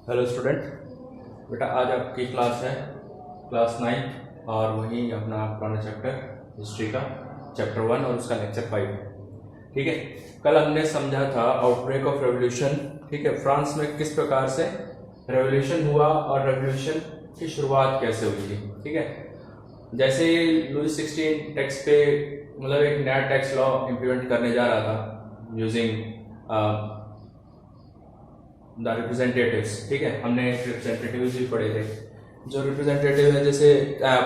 Hello student, बेटा आज आपकी क्लास है क्लास 9 और वही अपना पुराना चैप्टर हिस्ट्री का चैप्टर 1 और उसका लेक्चर 5। ठीक है, कल हमने समझा था आउटब्रेक ऑफ रेवोल्यूशन। ठीक है, फ्रांस में किस प्रकार से रेवोल्यूशन हुआ और रेवोल्यूशन की शुरुआत कैसे हुई थी। ठीक है, जैसे लुई 16 टैक्स पे मतलब एक नया टैक्स लॉ इम्प्लीमेंट करने जा रहा था यूजिंग द रिप्रेजेंटेटिव्स। ठीक है, हमने रिप्रेजेंटेटिव्स भी पढ़े थे। जो रिप्रेजेंटेटिव है जैसे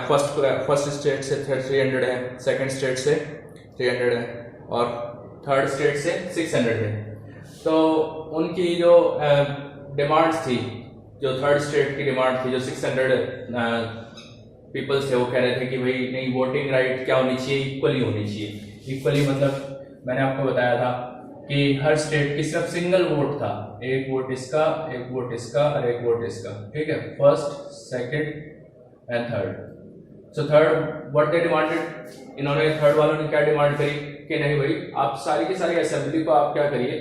फर्स्ट स्टेट से 300 है, सेकंड स्टेट से 300 है और थर्ड स्टेट से 600 है। तो उनकी जो डिमांड्स थी, जो थर्ड स्टेट की डिमांड थी, जो 600 पीपल्स थे, वो कह रहे थे कि भाई नहीं, वोटिंग राइट क्या होनी चाहिए, इक्वली होनी चाहिए। इक्वली मतलब मैंने आपको बताया था कि हर स्टेट की सिर्फ सिंगल वोट था, एक वोट इसका, एक वोट इसका और एक वोट इसका। ठीक है, first, second and third. So third what they demanded, इन्होंने थर्ड वालों ने क्या डिमांड करी कि नहीं भाई, आप सारी की सारी असेंबली को आप क्या करिए,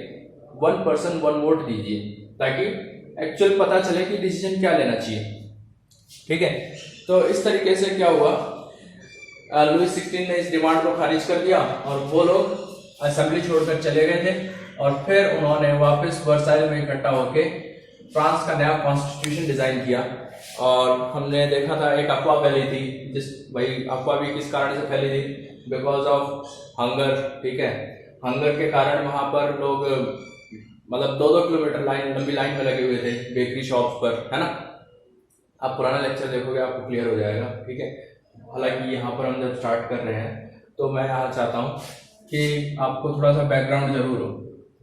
1 पर्सन 1 वोट दीजिए, ताकि एक्चुअल पता चले कि डिसीजन क्या लेना चाहिए। ठीक है, तो इस तरीके से क्या हुआ, लुई 16 ने इस डिमांड को खारिज कर दिया और वो लोग असेंबली छोड़कर चले गए थे। और फिर उन्होंने वापस वर्साइल में इकट्ठा होकर फ्रांस का नया कॉन्स्टिट्यूशन डिजाइन किया। और हमने देखा था एक अफवाह फैली थी, जिस भाई अफवाह भी किस कारण से फैली थी, बिकॉज ऑफ हंगर। ठीक है, हंगर के कारण वहां पर लोग मतलब 2-2 किलोमीटर लंबी लाइन में लगे हुए थे बेकरी शॉप पर, है ना। आप पुराना लेक्चर देखोगे आपको क्लियर हो जाएगा। ठीक है, हालांकि यहाँ पर हम जब स्टार्ट कर रहे हैं तो मैं यहाँ चाहता हूँ कि आपको थोड़ा सा बैकग्राउंड जरूर हो।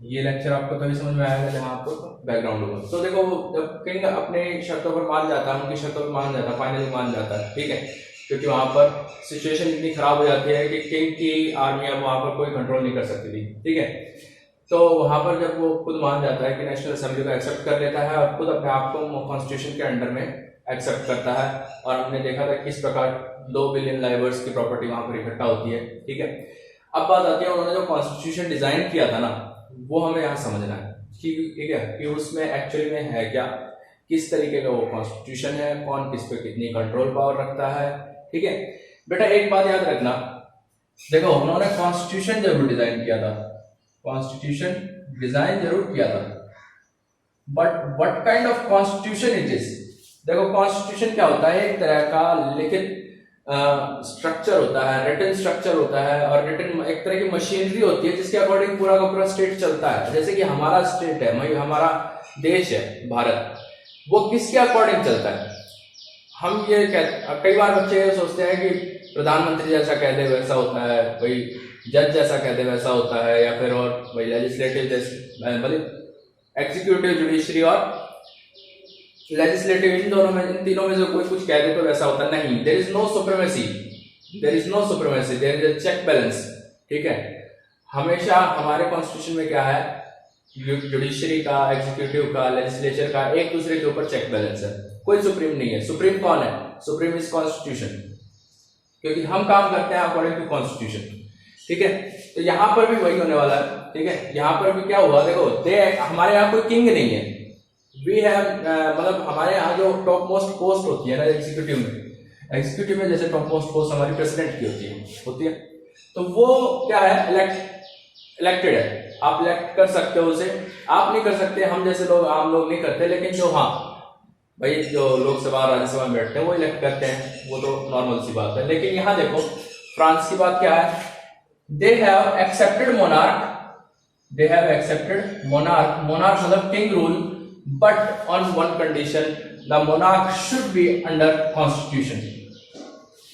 ये लेक्चर आपको तभी समझ में आएगा जहाँ आपको बैकग्राउंड होगा। तो देखो, जब किंग अपने शर्तों पर मान जाता है, उनकी शर्तों पर मान जाता है, फाइनली मान जाता है। ठीक है, क्योंकि वहां पर सिचुएशन इतनी खराब हो जाती है कि किंग की आर्मी अब वहां पर कोई कंट्रोल नहीं कर सकती थी। ठीक है, तो वहां पर जब वो खुद मान जाता है कि नेशनल असेंबली को एक्सेप्ट कर लेता है और खुद अपने आप को कॉन्स्टिट्यूशन के अंडर में एक्सेप्ट करता है। और हमने देखा था किस प्रकार 2 बिलियन लाइवर्स की प्रॉपर्टी वहां पर इकट्ठा होती है। ठीक है, अब बात आती है उन्होंने जो कॉन्स्टिट्यूशन डिजाइन किया था ना, वो हमें यहाँ समझना है कि ठीक है कि उसमें एक्चुअली में है क्या, किस तरीके का वो कॉन्स्टिट्यूशन है, कौन किस पे कितनी कंट्रोल पावर रखता है। ठीक है बेटा, एक बात याद रखना, देखो उन्होंने कॉन्स्टिट्यूशन जरूर डिजाइन किया था, कॉन्स्टिट्यूशन डिजाइन जरूर किया था, but what kind of constitution it is. देखो कॉन्स्टिट्यूशन क्या होता है, एक तरह का लिखित स्ट्रक्चर होता है, रिटन स्ट्रक्चर होता है, और रिटन एक तरह की मशीनरी होती है जिसके अकॉर्डिंग पूरा का पूरा स्टेट चलता है। जैसे कि हमारा स्टेट है, हमारा देश है भारत, वो किसके अकॉर्डिंग चलता है। हम ये कई बार बच्चे ये सोचते हैं कि प्रधानमंत्री जैसा कह दे वैसा होता है, वही जज जैसा कह दे वैसा होता है, या फिर और वही लेजिस्लेटिव मतलब एग्जीक्यूटिव, जुडिशरी और लेजिस्लेटिव, इन दोनों में, इन तीनों में से कोई कुछ कह दे तो वैसा होता नहीं। There is no supremacy, there is no supremacy, there is a check balance. ठीक है, हमेशा हमारे कॉन्स्टिट्यूशन में क्या है, जुडिशरी का, एग्जीक्यूटिव का, लेजिस्लेचर का एक दूसरे के ऊपर चेक बैलेंस है, कोई सुप्रीम नहीं है। सुप्रीम कौन है, सुप्रीम इज कॉन्स्टिट्यूशन, क्योंकि हम काम करते हैं अकॉर्डिंग टू कॉन्स्टिट्यूशन। ठीक है, तो यहां पर भी वही होने वाला है। ठीक है, यहां पर भी क्या हुआ, देखो हमारे यहाँ कोई किंग नहीं है, वी हैव मतलब हमारे यहाँ जो टॉप मोस्ट पोस्ट होती है ना एग्जीक्यूटिव में जैसे टॉप मोस्ट पोस्ट हमारी प्रेसिडेंट की होती है, तो वो क्या है, इलेक्टेड है, आप इलेक्ट कर सकते हो उसे, आप नहीं कर सकते, हम जैसे लोग, आम लोग नहीं करते, लेकिन जो हाँ भाई जो लोकसभा राज्यसभा में बैठते हैं वो इलेक्ट करते हैं, वो तो नॉर्मल सी बात है। लेकिन यहाँ देखो फ्रांस की बात क्या है, they have accepted monarch, they have accepted monarch, monarch मतलब king rule, but on one condition, the monarch should be under constitution,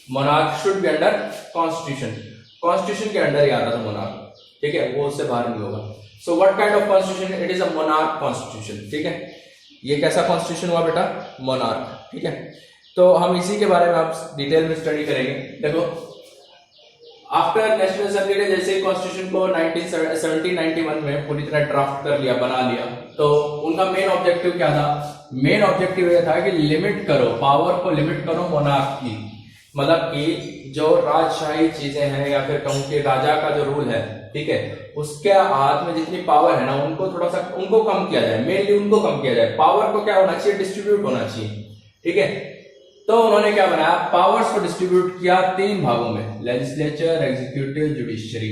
monarch should be under constitution, constitution के अंडर ही आता था monarch। ठीक है, वो उससे बाहर नहीं होगा। so what kind of constitution, it is a monarch constitution। ठीक है, ये कैसा constitution हुआ बेटा, monarch। ठीक है, तो हम इसी के बारे में आप डिटेल में स्टडी करेंगे। देखो आफ्टर नेशनल असेंबली ने जैसे ही कॉन्स्टिट्यूशन को 1970-91 में पूरी तरह ड्राफ्ट कर लिया, बना लिया, तो उनका मेन ऑब्जेक्टिव क्या था, मेन ऑब्जेक्टिव यह था कि लिमिट करो, पावर को लिमिट करो मोनार्क की, मतलब कि जो राजशाही चीजें हैं या फिर कहूं कि राजा का जो रूल है, ठीक है, उसके हाथ में जितनी पावर है ना उनको थोड़ा सा उनको कम किया जाए, मेनली उनको कम किया जाए। पावर को क्या होना चाहिए, डिस्ट्रीब्यूट होना चाहिए, ठीक है। तो उन्होंने क्या बनाया, पावर्स को डिस्ट्रीब्यूट किया 3 भागों में, legislature, executive, judiciary.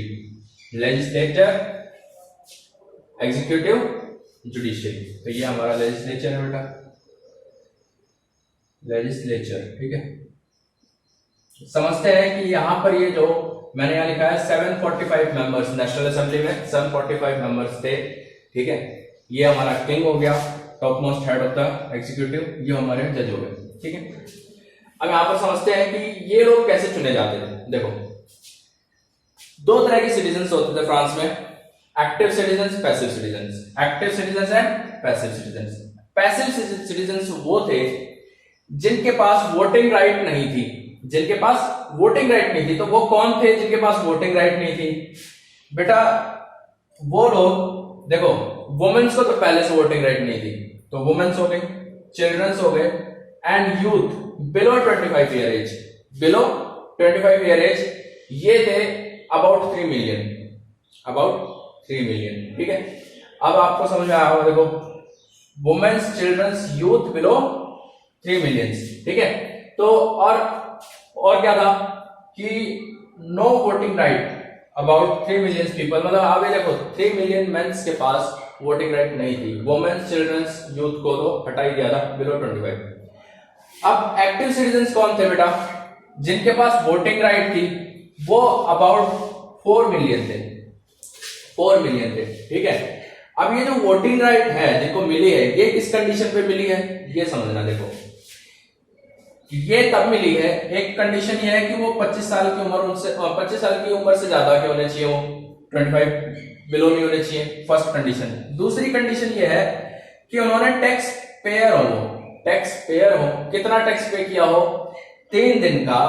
Legislature, executive, judiciary. तो ये हमारा लेजिस्लेचर है बेटा, लेजिस्लेचर, ठीक है। समझते हैं कि यहां पर ये जो मैंने यहां लिखा है 745 मेंबर्स, नेशनल असेंबली में 745 मेंबर्स थे, ठीक है। ये हमारा किंग हो गया, top most head of the executive, ये हमारे जज हो गए, ठीक है। अब यहां पर समझते हैं कि ये लोग कैसे चुने जाते थे। देखो 2 तरह के सिटीजन्स होते थे फ्रांस में, active citizens, passive citizens. Active citizens and passive citizens. Passive citizens वो थे जिनके पास वोटिंग राइट नहीं थी, जिनके पास वोटिंग राइट नहीं थी। तो वो कौन थे जिनके पास वोटिंग राइट नहीं थी बेटा? वो लोग, देखो वुमेन्स को तो पहले से वोटिंग राइट नहीं थी, तो वुमेन्स हो गई, चिल्ड्रंस हो गए, and youth below 25 year age, below 25 year age, ये थे अबाउट 3 मिलियन, अबाउट 3 मिलियन, ठीक है। अब आपको समझ में आया होगा, देखो women's, children's, youth below 3 million, ठीक है। तो और क्या था कि no voting right about 3 million people, मतलब अभी देखो 3 मिलियन मेंस के पास वोटिंग राइट नहीं थी। वुमेन्स, चिल्ड्रंस, यूथ को तो हटा ही दिया था, बिलो 25। अब एक्टिव सिटीजन्स कौन थे बेटा? जिनके पास वोटिंग राइट थी वो अबाउट 4 मिलियन थे, 4 मिलियन थे, ठीक है। अब ये जो वोटिंग राइट है जिनको मिली है, ये किस कंडीशन पे मिली है ये समझना। देखो ये तब मिली है, एक कंडीशन ये है कि वो 25 साल की उम्र, उनसे 25 साल की उम्र से ज्यादा के होने चाहिए, वो 25 बिलो नहीं होने चाहिए, फर्स्ट कंडीशन। दूसरी कंडीशन ये है कि उन्होंने टैक्स पेयर हो, टैक्स पेयर हो, कितना टैक्स पे किया हो, 3 दिन का।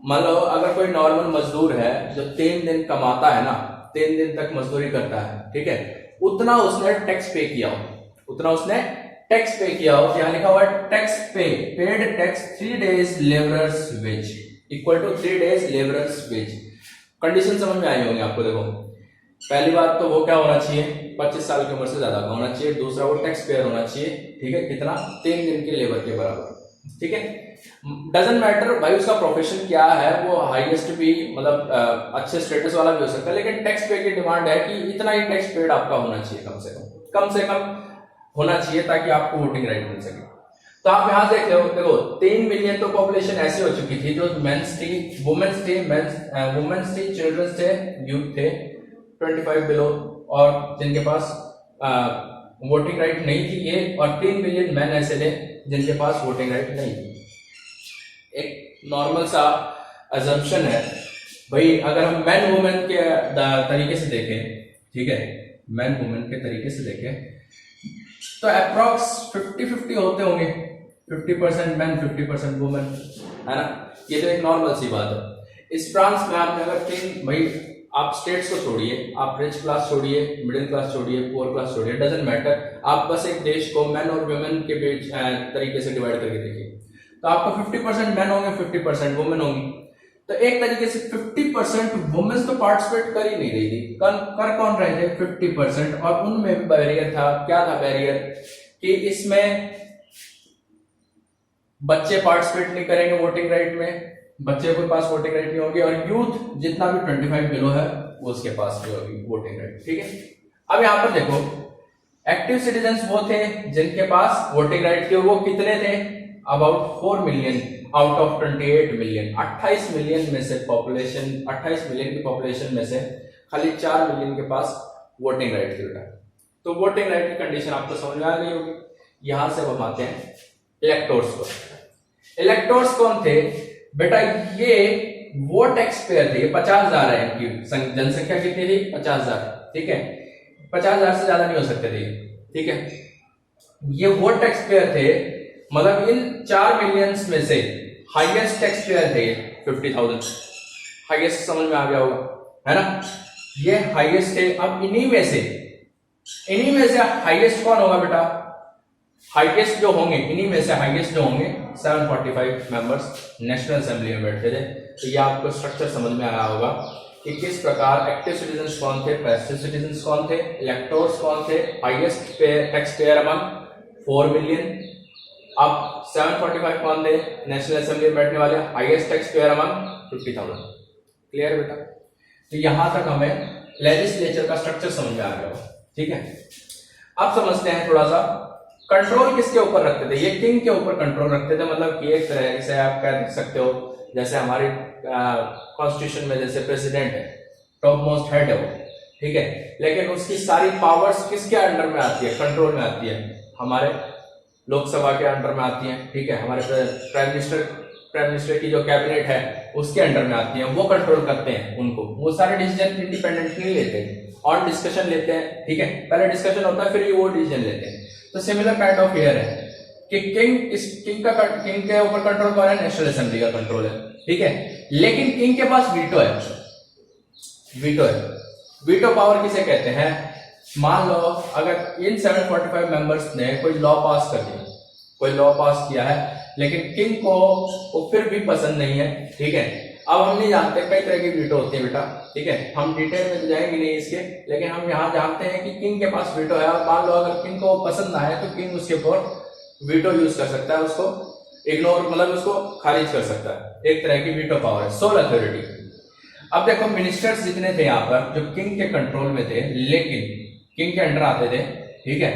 मतलब अगर कोई नॉर्मल मजदूर है जो 3 दिन कमाता है ना, 3 दिन तक मजदूरी करता है, ठीक है, उतना उसने टैक्स पे किया हो, उतना उसने टैक्स पे किया हो। यहां लिखा हुआ है टैक्स पे, paid tax 3 days labourers wage equal to 3 days labourers wage. Condition समझ में आई होंगी आपको। देखो पहली बात तो वो क्या होना चाहिए, 25 साल की उम्र से ज्यादा का होना चाहिए। दूसरा वो टैक्स पेयर होना चाहिए, ठीक है, कितना, 3 दिन के लेबर के बराबर, ठीक है। डजंट मैटर भाई उसका प्रोफेशन क्या है, वो हाईएस्ट भी मतलब अच्छे स्टेटस वाला भी हो सकता है, लेकिन टैक्स पे की डिमांड है कि इतना ही टैक्स पेड आपका होना चाहिए, कम से कम होना चाहिए, ताकि आपको वोटिंग राइट मिल सके। तो आप यहां देख लो, देखो 3 मिलियन तो पॉपुलेशन ऐसी हो चुकी थी जो मेंस थी, वुमेन्स थी, वुमेन्स थी, चिल्ड्रंस थे, यूथ थे 25 बिलो, और जिनके पास वोटिंग राइट नहीं थी ये, और 3 मिलियन मैन ऐसे थे जिनके पास वोटिंग राइट नहीं थी। एक नॉर्मल सा अजम्पशन है भाई, अगर हम मैन वुमेन के तरीके से देखें, ठीक है, मैन वुमेन के तरीके से देखें तो अप्रॉक्स 50-50 होते होंगे, 50% मैन 50% वुमेन, है ना। ये तो एक नॉर्मल सी बात है। इस फ्रांस में आपने अगर 3 भाई, आप स्टेट्स को छोड़िए, आप रिच क्लास छोड़िए, मिडिल क्लास छोड़िए, पुअर क्लास छोड़िए, डजंट मैटर, आप बस एक देश को मैन और वुमेन के बीच तरीके से डिवाइड करके देखिए, तो आपको 50% मैन होंगे, 50% वुमेन होंगी। तो एक तरीके से 50% वुमेन्स तो पार्टिसिपेट कर ही नहीं रही थी, कर कौन रहे थे, 50%, और उनमें भी बैरियर था। क्या था बैरियर? कि इसमें बच्चे पार्टिसिपेट नहीं करेंगे वोटिंग राइट में, बच्चे के पास वोटिंग राइट नहीं होगी, और यूथ जितना भी 25 बिलो है वो उसके पास भी होगी वोटिंग राइट, ठीक है। अब यहां पर देखो एक्टिव सिटीजन्स वो थे जिनके पास वोटिंग राइट थी, वो कितने थे, about 4 million out of 28 million. 28 million में से पॉपुलेशन, 28 मिलियन की पॉपुलेशन में से खाली 4 मिलियन के पास वोटिंग राइट थी बेटा। तो वोटिंग राइट की कंडीशन आपको समझ में आ गई होगी। यहां से हम आते हैं इलेक्टोर्स को। इलेक्टोर्स कौन थे बेटा? ये वो टैक्स पेयर थे, 50,000 है इनकी जनसंख्या कितनी थी, 50,000, ठीक है, 50,000 से ज्यादा नहीं हो सकते थे, ठीक है। ये वो टैक्स पेयर थे, मतलब इन 4 मिलियंस में से हाईएस्ट टैक्स पेयर थे 50,000, हाईएस्ट समझ में आ गया होगा, है ना, ये हाईएस्ट थे। अब इन्हीं में से हाईएस्ट कौन होगा बेटा? हाईएस्ट जो होंगे, इन्हीं में से हाईएस्ट जो होंगे 745 मेंबर्स नेशनल असेंबली में बैठते थे। तो ये आपको स्ट्रक्चर समझ में आया होगा कि किस प्रकार एक्टिव सिटीजन्स कौन थे, पैसिव सिटीजन्स कौन थे, इलेक्टोर्स कौन थे, highest tax payer among 4 million. अब 745 कौन थे, नेशनल असेंबली में बैठने वाले, highest tax payer among 50,000। Clear बेटा? तो यहां तक हमें लेजिस्लेचर का स्ट्रक्चर समझ में आ गया। ठीक है, अब समझते हैं थोड़ा सा कंट्रोल किसके ऊपर रखते थे। ये किंग के ऊपर कंट्रोल रखते थे, मतलब कि एक तरह से आप कह सकते हो जैसे हमारे कॉन्स्टिट्यूशन में जैसे प्रेसिडेंट है, टॉप मोस्ट हेड है वो, ठीक है, लेकिन उसकी सारी पावर्स किसके अंडर में आती है, कंट्रोल में आती है, हमारे लोकसभा के अंडर में आती है। ठीक है, हमारे प्राइम मिनिस्टर की जो कैबिनेट है उसके अंडर में आती है, वो कंट्रोल करते हैं उनको। वो सारे डिसीजन इंडिपेंडेंटली लेते हैं और डिस्कशन लेते हैं। ठीक है, पहले डिस्कशन होता है फिर वो डिसीजन लेते हैं। तो सिमिलर काइंड ऑफ हियर है कि किंग के ऊपर कंट्रोल कौन है, नेशनल असेंबली का कंट्रोल है। ठीक है, लेकिन किंग के पास वीटो है, वीटो है। वीटो पावर किसे कहते हैं, मान लो अगर इन 745 मेंबर्स ने कोई लॉ पास कर दिया, कोई लॉ पास किया है, लेकिन किंग को वो फिर भी पसंद नहीं है। ठीक है, अब हम नहीं जानते, कई तरह की वीटो होती है बेटा। ठीक है, हम डिटेल में तो जाएंगे नहीं इसके, लेकिन हम यहाँ जानते हैं कि किंग के पास वीटो है। और मान लो अगर किंग को पसंद ना आए तो किंग उसके ऊपर वीटो यूज कर सकता है, उसको इग्नोर मतलब उसको खारिज कर सकता है। एक तरह की वीटो पावर है, सोल अथॉरिटी। अब देखो मिनिस्टर्स जितने थे यहाँ पर जो किंग के कंट्रोल में थे, लेकिन किंग के अंडर आते थे। ठीक है,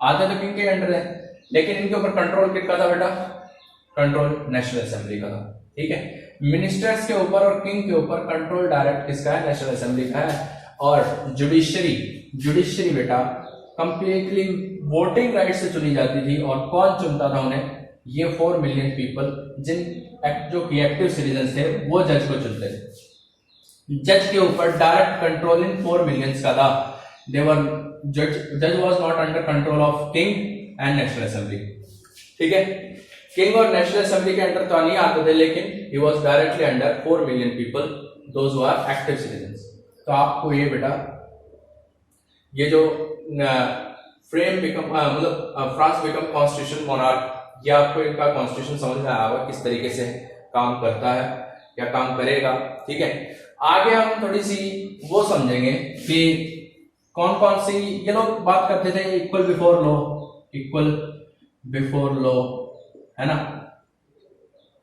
आते तो किंग के अंडर है, लेकिन इनके ऊपर कंट्रोल किसका था बेटा, कंट्रोल नेशनल असेंबली का था। ठीक है, मिनिस्टर्स के ऊपर और किंग के ऊपर कंट्रोल डायरेक्ट किसका है, नेशनल असेंबली का है। और जुडिशरी बेटा कंप्लीटली वोटिंग राइट से चुनी जाती थी। और कौन चुनता था उन्हें, ये 4 मिलियन पीपल जो कि एक्टिव सिटीजन थे वो जज को चुनते थे। जज के ऊपर डायरेक्ट कंट्रोल इन 4 मिलियंस का था। जज was not under control of king and national assembly. ठीक है, किंग और नेशनल असेंबली के अंडर तो नहीं आते थे, लेकिन he was directly under 4 million people, those who are active citizens. तो आपको ये बेटा ये जो फ्रेम बिकम मतलब फ्रांस बिकम कॉन्स्टिट्यूशन मोनार्क, ये आपको इनका कॉन्स्टिट्यूशन समझ में आया होगा किस तरीके से काम करता है या काम करेगा। ठीक है, आगे हम थोड़ी सी वो समझेंगे कि कौन कौन सी, ये लोग बात करते थे इक्वल बिफोर लॉ, है ना,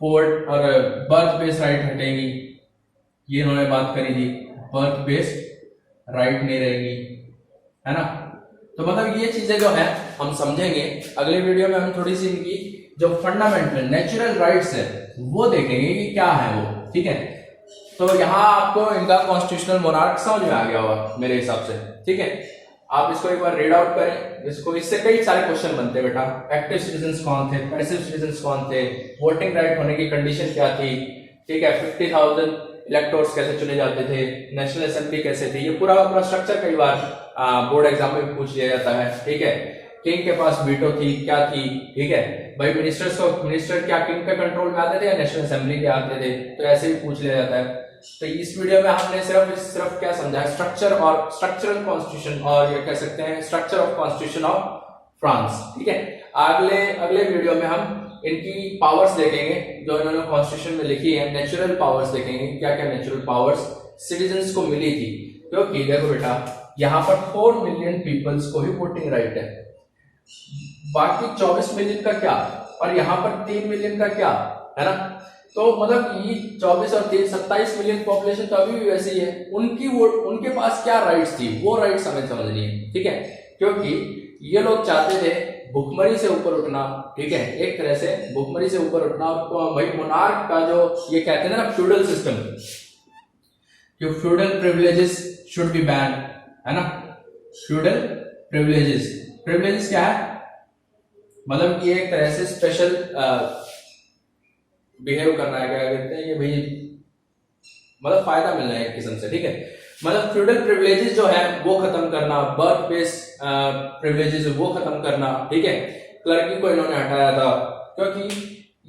पोर्ट और बर्थ बेस्ड राइट हटेगी, ये इन्होंने बात करी थी, बर्थ बेस्ड राइट नहीं रहेगी, है ना। तो मतलब ये चीजें जो है हम समझेंगे अगले वीडियो में। हम थोड़ी सी इनकी जो फंडामेंटल नेचुरल राइट्स है वो देखेंगे कि क्या है वो। ठीक है, तो यहाँ आपको इनका कॉन्स्टिट्यूशनल मोनार्क समझ में आ गया होगा मेरे हिसाब से। ठीक है, आप इसको एक बार रीड आउट करें, इससे कई सारे क्वेश्चन बनते हैं बेटा। एक्टिव सिटीजन्स कौन थे, पैसिव सिटीजन्स कौन थे, वोटिंग राइट होने की कंडीशन क्या थी, ठीक है, 50,000 इलेक्टोर्स कैसे चुने जाते थे, नेशनल असेंबली कैसे थी, ये पूरा स्ट्रक्चर कई बार बोर्ड एग्जाम में पूछ लिया जाता है। ठीक है, किंग के पास वीटो थी, क्या थी, ठीक है भाई, मिनिस्टर क्या किंग के कंट्रोल में आते थे या नेशनल असेंबली के आते थे, तो ऐसे ही पूछ लिया जाता है। तो इस वीडियो में हमने सिर्फ क्या समझा है, स्ट्रक्चर और स्ट्रक्चरल कॉन्स्टिट्यूशन, और ये कह सकते हैं structure of constitution of France. ठीक है, अगले वीडियो में हम इनकी पावर्स देखेंगे जो इन्होंने कॉन्स्टिट्यूशन में लिखी है, नेचुरल पावर्स देखेंगे, क्या क्या नेचुरल पावर्स सिटीजन्स को मिली थी। क्योंकि देखो बेटा यहाँ पर 4 मिलियन पीपल्स को ही वोटिंग राइट है, बाकी 24 मिलियन का क्या, और यहाँ पर 3 मिलियन का क्या, है ना। तो मतलब ये 24 और 3 27 मिलियन पॉपुलेशन तो अभी भी वैसी है। उनके पास क्या राइट्स थी, वो राइट्स हमें समझनी है। ठीक है, क्योंकि ये लोग चाहते थे भुखमरी से ऊपर उठना। ठीक है, एक तरह से भुखमरी से ऊपर उठना। और भाई मोनार्क का जो ये कहते हैं ना फ्यूडल सिस्टम, कि feudal privileges should be ban, है ना। फ्यूडल प्रिविलेजेस क्या है, मतलब कि एक तरह से स्पेशल बिहेव करना है, क्या कहते हैं ये भाई, मतलब फायदा मिलना है एक किस्म से। ठीक है, मतलब फ्यूडल प्रिविलेजेस जो है वो खत्म करना, बर्थ बेस्ड प्रिविलेजेस वो खत्म करना। ठीक है, क्लर्की को इन्होंने हटाया था क्योंकि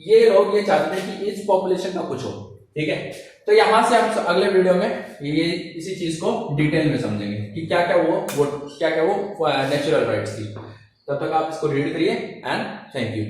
ये लोग ये चाहते थे कि इस पॉपुलेशन का कुछ हो। ठीक है, तो यहां से हम अगले वीडियो में ये इसी चीज को डिटेल में समझेंगे कि क्या क्या वो नेचुरल राइट्स थी। तब तक आप इसको रीड करिए एंड थैंक यू।